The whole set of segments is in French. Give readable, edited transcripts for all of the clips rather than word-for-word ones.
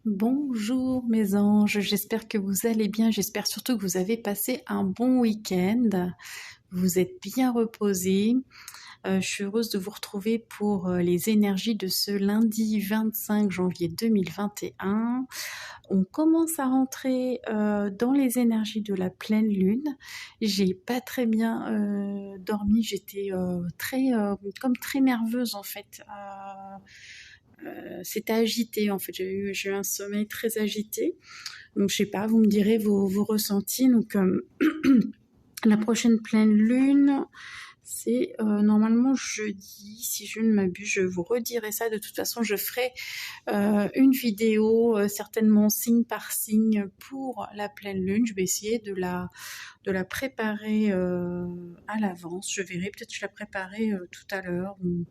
Bonjour mes anges, j'espère que vous allez bien, j'espère surtout que vous avez passé un bon week-end, vous êtes bien reposés. Je suis heureuse de vous retrouver pour les énergies de ce lundi 25 janvier 2021. On commence à rentrer dans les énergies de la pleine lune. J'ai pas très bien dormi, j'étais comme très nerveuse en fait. C'était agité en fait, j'ai eu un sommeil très agité. Donc je sais pas, vous me direz vos ressentis. Donc la prochaine pleine lune, c'est normalement jeudi, si je ne m'abuse. Je vous redirai ça. De toute façon, je ferai une vidéo certainement signe par signe pour la pleine lune. Je vais essayer de la préparer à l'avance. Je verrai, peut-être que je la préparerai tout à l'heure ou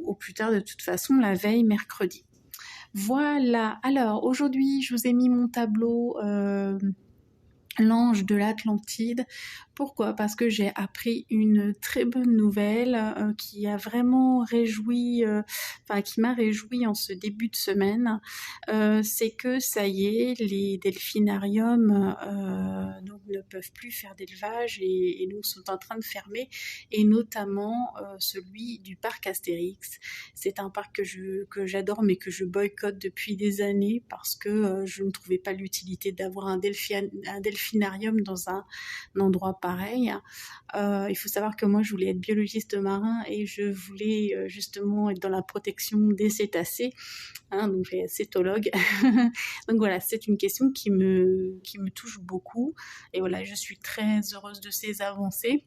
au plus tard, de toute façon la veille, mercredi. Voilà, alors aujourd'hui je vous ai mis mon tableau l'ange de l'Atlantide. Pourquoi? Parce que j'ai appris une très bonne nouvelle qui a vraiment réjoui, qui m'a réjoui en ce début de semaine. C'est que ça y est, les delphinariums donc ne peuvent plus faire d'élevage et donc sont en train de fermer, et notamment celui du parc Astérix. C'est un parc que j'adore mais que je boycotte depuis des années parce que je ne trouvais pas l'utilité d'avoir un delphinarium dans un endroit pareil. Il faut savoir que moi je voulais être biologiste marin et je voulais justement être dans la protection des cétacés, donc j'ai cétologue. Donc voilà, c'est une question qui me touche beaucoup et voilà, je suis très heureuse de ces avancées.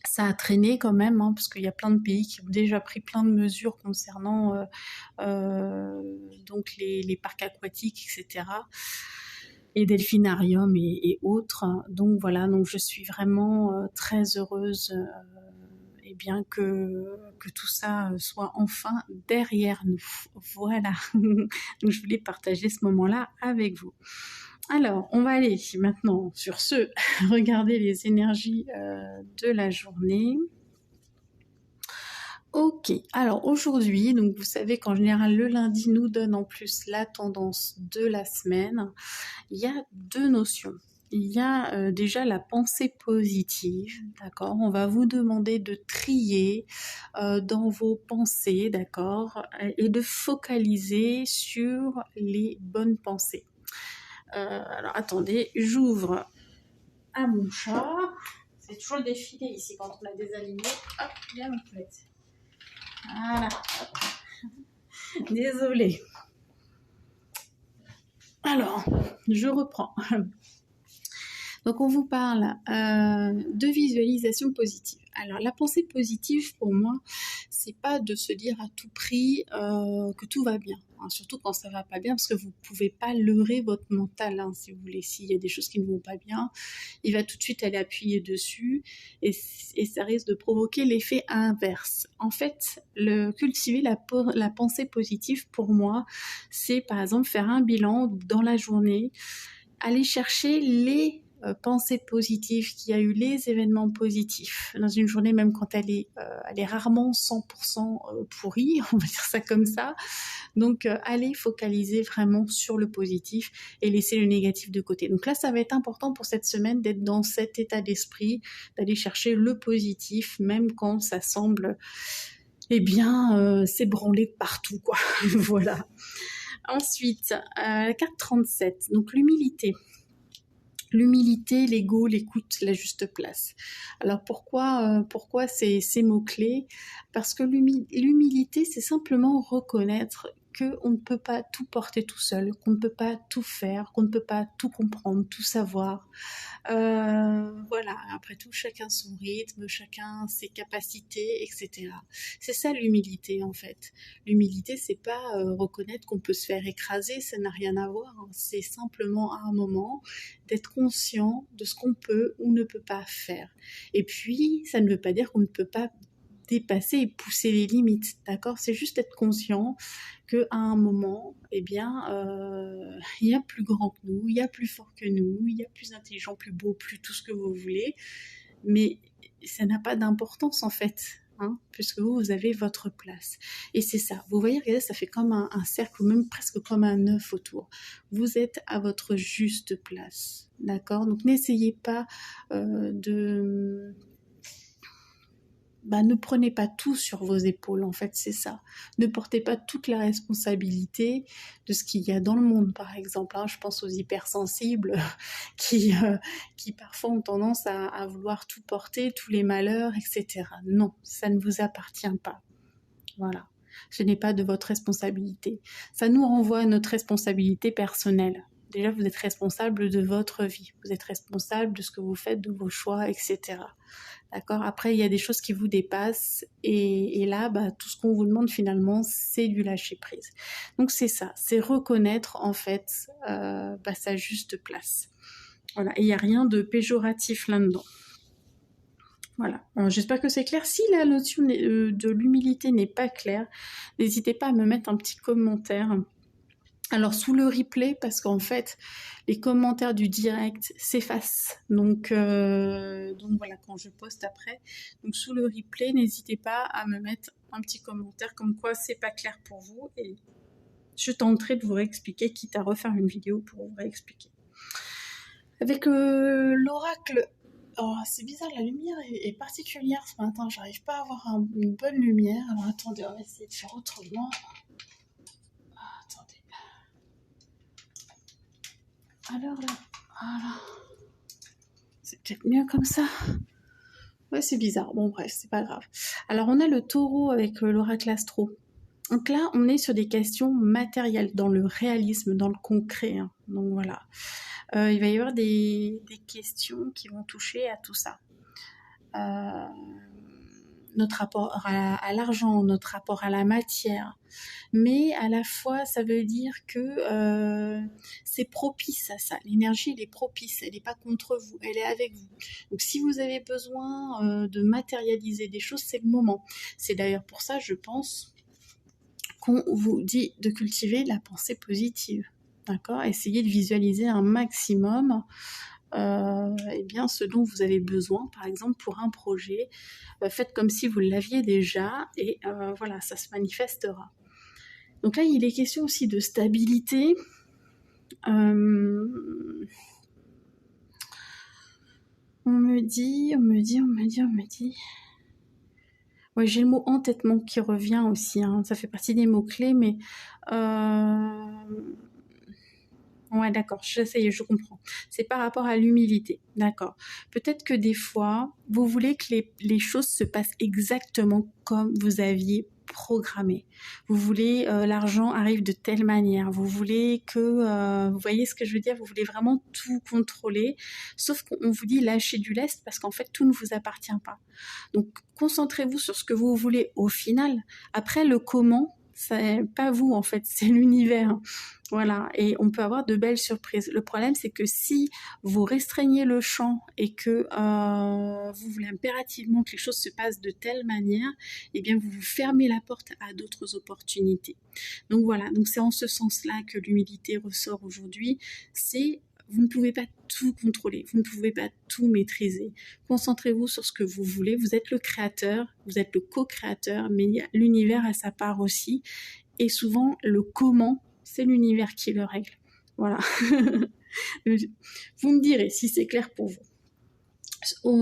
Ça a traîné quand même, parce qu'il y a plein de pays qui ont déjà pris plein de mesures concernant donc les parcs aquatiques, etc., et delphinarium et autres. Donc voilà, donc je suis vraiment très heureuse et bien que tout ça soit enfin derrière nous. Voilà, donc je voulais partager ce moment-là avec vous. Alors, on va aller maintenant sur ce, regarder les énergies de la journée. Ok, alors aujourd'hui, donc vous savez qu'en général le lundi nous donne en plus la tendance de la semaine. Il y a deux notions. Il y a déjà la pensée positive, d'accord? On va vous demander de trier dans vos pensées, d'accord? Et de focaliser sur les bonnes pensées. Alors attendez, j'ouvre à mon chat. C'est toujours le défilé ici quand on a des animaux. Hop, bien ma poulette. Voilà. Désolée. Alors, je reprends. Donc on vous parle de visualisation positive. Alors la pensée positive pour moi, c'est pas de se dire à tout prix que tout va bien, surtout quand ça va pas bien, parce que vous pouvez pas leurrer votre mental, si vous voulez. S'il y a des choses qui ne vont pas bien, il va tout de suite aller appuyer dessus et ça risque de provoquer l'effet inverse. En fait, cultiver la pensée positive pour moi, c'est par exemple faire un bilan dans la journée, aller chercher les pensées positives, qu'il y a eu les événements positifs dans une journée, même quand elle est rarement 100% pourrie, on va dire ça comme ça. Donc allez focaliser vraiment sur le positif et laisser le négatif de côté. Donc là, ça va être important pour cette semaine d'être dans cet état d'esprit, d'aller chercher le positif, même quand ça semble s'ébranler de partout, quoi. Voilà. Ensuite, la carte 37, donc l'humilité. L'humilité, l'ego, l'écoute, la juste place. Alors pourquoi ces mots-clés? Parce que l'humilité, c'est simplement reconnaître qu'on ne peut pas tout porter tout seul, qu'on ne peut pas tout faire, qu'on ne peut pas tout comprendre, tout savoir. Voilà, après tout, chacun son rythme, chacun ses capacités, etc. C'est ça l'humilité en fait. L'humilité, c'est pas reconnaître qu'on peut se faire écraser, ça n'a rien à voir. C'est simplement à un moment d'être conscient de ce qu'on peut ou ne peut pas faire. Et puis, ça ne veut pas dire qu'on ne peut pas dépasser et pousser les limites, d'accord? C'est juste être conscient qu'à un moment, il y a plus grand que nous, il y a plus fort que nous, il y a plus intelligent, plus beau, plus tout ce que vous voulez, mais ça n'a pas d'importance en fait. hein, puisque vous avez votre place. Et c'est ça. Vous voyez, regardez, ça fait comme un cercle, ou même presque comme un œuf autour. Vous êtes à votre juste place. D'accord? Donc n'essayez pas de... ne prenez pas tout sur vos épaules, en fait, c'est ça. Ne portez pas toute la responsabilité de ce qu'il y a dans le monde, par exemple. Hein. Je pense aux hypersensibles qui parfois ont tendance à vouloir tout porter, tous les malheurs, etc. Non, ça ne vous appartient pas. Voilà. Ce n'est pas de votre responsabilité. Ça nous renvoie à notre responsabilité personnelle. Déjà, vous êtes responsable de votre vie. Vous êtes responsable de ce que vous faites, de vos choix, etc. D'accord ? Après, il y a des choses qui vous dépassent et là, tout ce qu'on vous demande finalement, c'est du lâcher prise. Donc c'est ça, c'est reconnaître en fait sa juste place. Voilà, et il n'y a rien de péjoratif là-dedans. Voilà, alors, j'espère que c'est clair. Si la notion de l'humilité n'est pas claire, n'hésitez pas à me mettre un petit commentaire. Alors sous le replay, parce qu'en fait, les commentaires du direct s'effacent. Donc voilà, quand je poste après. Donc sous le replay, n'hésitez pas à me mettre un petit commentaire comme quoi c'est pas clair pour vous. Et je tenterai de vous réexpliquer, quitte à refaire une vidéo pour vous réexpliquer. Avec l'oracle... Oh, c'est bizarre, la lumière est particulière ce matin. J'arrive pas à avoir une bonne lumière. Alors attendez, on va essayer de faire autrement. Attendez. Alors là, voilà. C'est peut-être mieux comme ça. Ouais, c'est bizarre. Bon, bref, c'est pas grave. Alors, on a le taureau avec l'oracle astro. Donc là, on est sur des questions matérielles, dans le réalisme, dans le concret. Hein. Donc voilà. Il va y avoir des questions qui vont toucher à tout ça. Notre rapport à l'argent, notre rapport à la matière. Mais à la fois, ça veut dire que c'est propice à ça. L'énergie, elle est propice, elle n'est pas contre vous, elle est avec vous. Donc si vous avez besoin de matérialiser des choses, c'est le moment. C'est d'ailleurs pour ça, je pense, qu'on vous dit de cultiver la pensée positive. D'accord ? Essayez de visualiser un maximum ce dont vous avez besoin, par exemple pour un projet. Faites comme si vous l'aviez déjà et voilà, ça se manifestera. Donc là, il est question aussi de stabilité. On me dit. Ouais, j'ai le mot entêtement qui revient aussi. Hein. Ça fait partie des mots-clés, mais... Ouais, d'accord, je comprends. C'est par rapport à l'humilité, d'accord. Peut-être que des fois, vous voulez que les choses se passent exactement comme vous aviez programmé. Vous voulez l'argent arrive de telle manière. Vous voulez que, vous voyez ce que je veux dire, vous voulez vraiment tout contrôler. Sauf qu'on vous dit lâchez du lest parce qu'en fait tout ne vous appartient pas. Donc concentrez-vous sur ce que vous voulez au final. Après le comment, c'est pas vous en fait, c'est l'univers. Voilà, et on peut avoir de belles surprises. Le problème, c'est que si vous restreignez le champ et que vous voulez impérativement que les choses se passent de telle manière, eh bien, vous vous fermez la porte à d'autres opportunités. Donc voilà, donc c'est en ce sens-là que l'humilité ressort aujourd'hui. C'est vous ne pouvez pas tout contrôler, vous ne pouvez pas tout maîtriser. Concentrez-vous sur ce que vous voulez. Vous êtes le créateur, vous êtes le co-créateur, mais l'univers a sa part aussi. Et souvent, le comment, c'est l'univers qui le règle. Voilà. Vous me direz si c'est clair pour vous.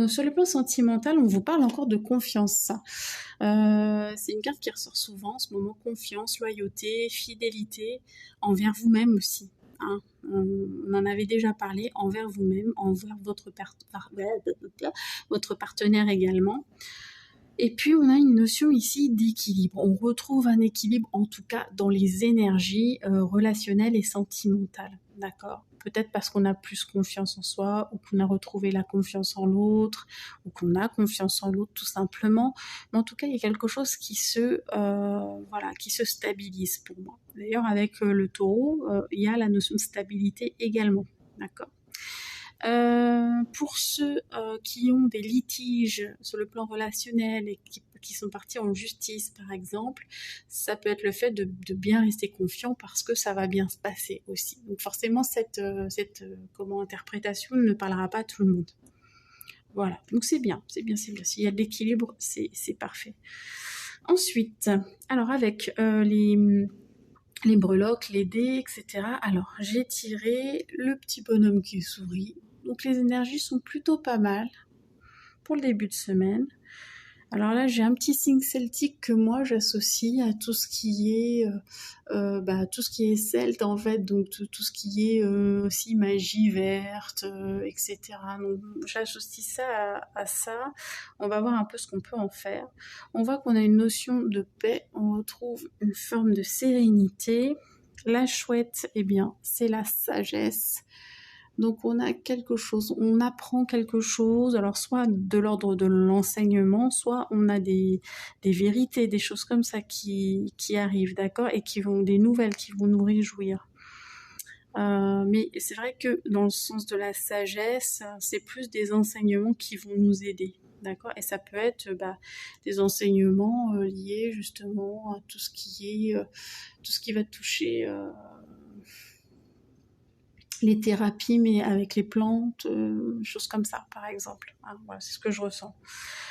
Sur le plan sentimental, on vous parle encore de confiance. C'est une carte qui ressort souvent en ce moment. Confiance, loyauté, fidélité envers vous-même aussi. Hein. On en avait déjà parlé, envers vous-même, envers votre partenaire également. Et puis, on a une notion ici d'équilibre. On retrouve un équilibre, en tout cas, dans les énergies relationnelles et sentimentales. D'accord ? Peut-être parce qu'on a plus confiance en soi, ou qu'on a retrouvé la confiance en l'autre, ou qu'on a confiance en l'autre, tout simplement. Mais en tout cas, il y a quelque chose qui se stabilise pour moi. D'ailleurs, avec le taureau, il y a la notion de stabilité également. D'accord ? Pour ceux qui ont des litiges sur le plan relationnel et qui sont partis en justice, par exemple, ça peut être le fait de bien rester confiant parce que ça va bien se passer aussi. Donc forcément, cette interprétation ne parlera pas à tout le monde. Voilà, donc c'est bien, c'est bien, c'est bien. S'il y a de l'équilibre, c'est parfait. Ensuite, alors avec les breloques, les dés, etc. Alors, j'ai tiré le petit bonhomme qui sourit. Donc les énergies sont plutôt pas mal pour le début de semaine. Alors là, j'ai un petit signe celtique que moi j'associe à tout ce qui est tout ce qui est celte en fait, donc tout ce qui est aussi magie verte, etc. Donc j'associe ça à ça. On va voir un peu ce qu'on peut en faire. On voit qu'on a une notion de paix, on retrouve une forme de sérénité. La chouette, eh bien, c'est la sagesse. Donc on a quelque chose, on apprend quelque chose, alors soit de l'ordre de l'enseignement, soit on a des vérités, des choses comme ça qui arrivent, d'accord, et des nouvelles qui vont nous réjouir. Mais c'est vrai que dans le sens de la sagesse, c'est plus des enseignements qui vont nous aider, d'accord, et ça peut être des enseignements liés justement à tout ce qui va toucher les thérapies, mais avec les plantes, choses comme ça, par exemple. Hein, voilà, c'est ce que je ressens.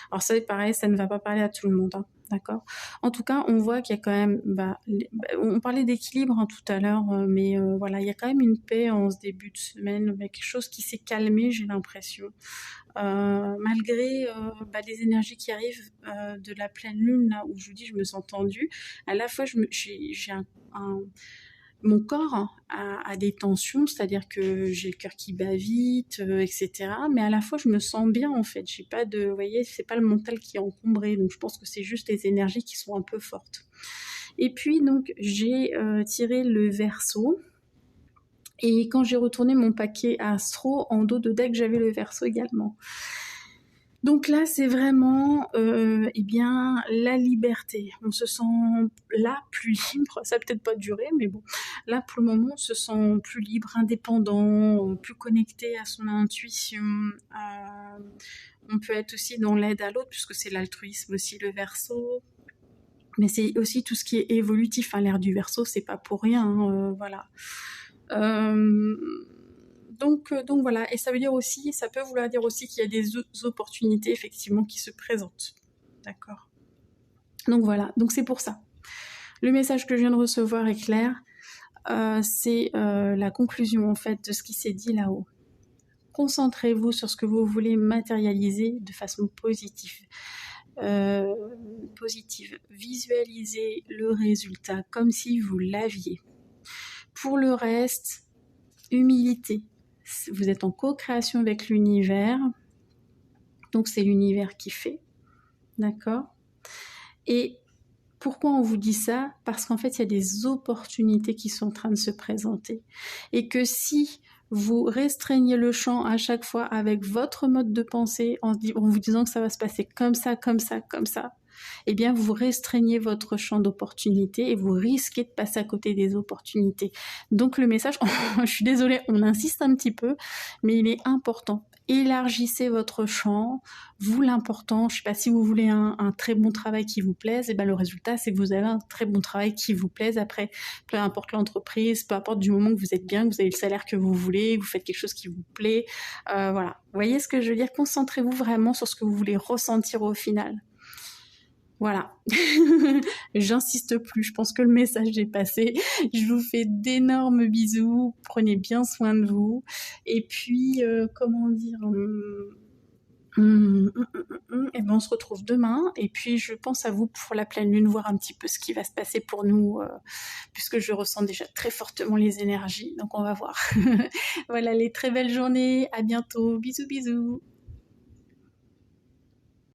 Alors ça, pareil, ça ne va pas parler à tout le monde, hein, d'accord. En tout cas, on voit qu'il y a quand même... on parlait d'équilibre tout à l'heure, mais voilà, il y a quand même une paix en ce début de semaine, avec quelque chose qui s'est calmé, j'ai l'impression. Malgré les énergies qui arrivent de la pleine lune, là où je vous dis, je me sens tendue, à la fois, j'ai mon corps a des tensions, c'est-à-dire que j'ai le cœur qui bat vite, etc. Mais à la fois, je me sens bien, en fait. J'ai pas de, vous voyez, c'est pas le mental qui est encombré. Donc, je pense que c'est juste les énergies qui sont un peu fortes. Et puis, donc, j'ai tiré le Verseau. Et quand j'ai retourné mon paquet Astro, en dos de deck, j'avais le Verseau également. Donc là, c'est vraiment la liberté. On se sent là plus libre. Ça va peut-être pas durer, mais bon. Là, pour le moment, on se sent plus libre, indépendant, plus connecté à son intuition. On peut être aussi dans l'aide à l'autre, puisque c'est l'altruisme aussi, le Verseau. Mais c'est aussi tout ce qui est évolutif. L'ère du Verseau, c'est pas pour rien. Voilà. Donc voilà, et ça peut vouloir dire aussi qu'il y a des opportunités effectivement qui se présentent. D'accord. Donc voilà, donc c'est pour ça. Le message que je viens de recevoir est clair. C'est la conclusion en fait de ce qui s'est dit là-haut. Concentrez-vous sur ce que vous voulez matérialiser de façon positive. Visualisez le résultat comme si vous l'aviez. Pour le reste, humilité. Vous êtes en co-création avec l'univers, donc c'est l'univers qui fait, d'accord. Et pourquoi on vous dit ça? Parce qu'en fait, il y a des opportunités qui sont en train de se présenter. Et que si vous restreignez le champ à chaque fois avec votre mode de pensée, en vous disant que ça va se passer comme ça, comme ça, comme ça, eh bien, vous restreignez votre champ d'opportunités et vous risquez de passer à côté des opportunités. Donc, le message, je suis désolée, on insiste un petit peu, mais il est important. Élargissez votre champ. Vous, l'important, je ne sais pas si vous voulez un très bon travail qui vous plaise, et ben le résultat, c'est que vous avez un très bon travail qui vous plaise. Après, peu importe l'entreprise, peu importe du moment que vous êtes bien, que vous avez le salaire que vous voulez, que vous faites quelque chose qui vous plaît. Voilà. Vous voyez ce que je veux dire? Concentrez-vous vraiment sur ce que vous voulez ressentir au final. Voilà, j'insiste plus, je pense que le message est passé. Je vous fais d'énormes bisous, prenez bien soin de vous. Et puis, et ben on se retrouve demain. Et puis, je pense à vous pour la pleine lune, voir un petit peu ce qui va se passer pour nous, puisque je ressens déjà très fortement les énergies. Donc, on va voir. Voilà, les très belles journées, à bientôt, bisous bisous.